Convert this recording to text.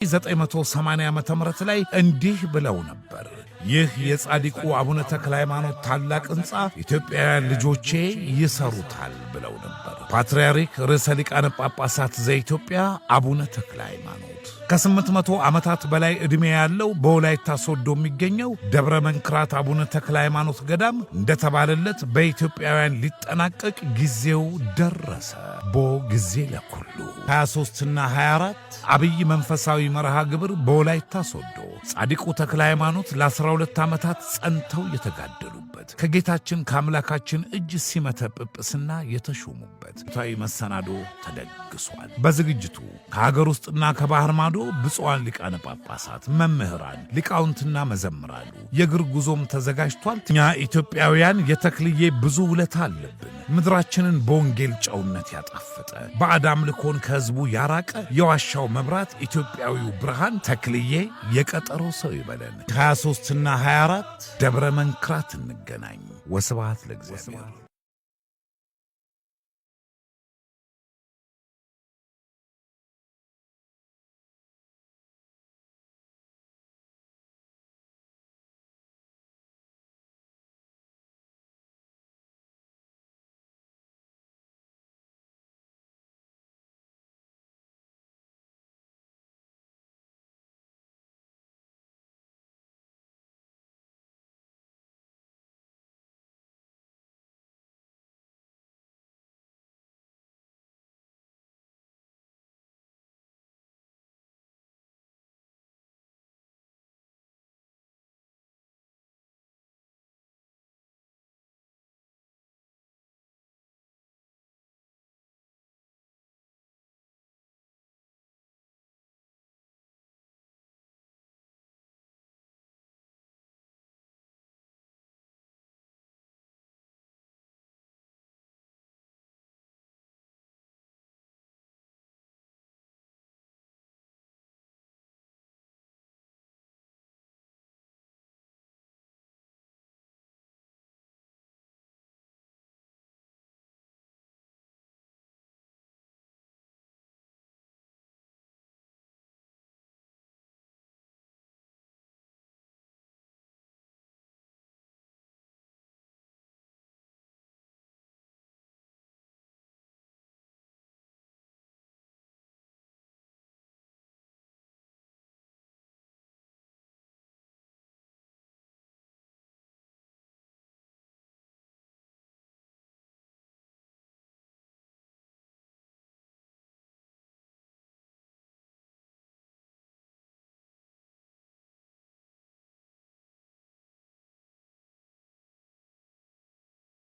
980 ዓመተ ምህረት ላይ እንዲህ ብለው ነበር። ይህ የጻድቁ አቡነ ተክለ ሃይማኖት ታላቅ ሕንጻ ኢትዮጵያውያን ልጆቼ ይሰሩታል ብለው ነበር። ፓትርያርክ ርዕሰ ሊቃነ ጳጳሳት ዘኢትዮጵያ አቡነ ተክለ ሃይማኖት ከ800 ዓመታት በላይ ዕድሜ ያለው በወላይታ ሶዶ የሚገኘው ደብረ መንክራት አቡነ ተክለ ሃይማኖት ገዳም እንደተባለለት በኢትዮጵያውያን ሊጠናቀቅ ጊዜው ደረሰ። ቦ ጊዜ ለኩሉ 23 እና 24 አብይ መንፈሳዊ መርሃ ግብር በወላይታ ሶዶ ጻድቁ ተክለ ሃይማኖት ለ12 ዓመታት ጸንተው የተጋደሉበት ከጌታችን ከአምላካችን እጅ ሲመተ ጵጵስና የተሾሙበት ታዊ መሰናዶ ተደግሷል። በዝግጅቱ ከሀገር ውስጥና ከባህር ማዶ ብፁዓን ሊቃነ ጳጳሳት፣ መምህራን፣ ሊቃውንትና መዘምራሉ የእግር ጉዞም ተዘጋጅቷል። እኛ ኢትዮጵያውያን የተክልዬ ብዙ ውለታ አለብን። ምድራችንን በወንጌል ጨውነት ያጣፈጠ ባዕድ አምልኮን ከሕዝቡ ያራቀ የዋሻው መብራት ኢትዮጵያዊው ብርሃን ተክልዬ የቀጠሮ ሰው ይበለን። 23 እና 24 ደብረ መንክራት እንገናኝ። ወስብሐት ለእግዚአብሔር።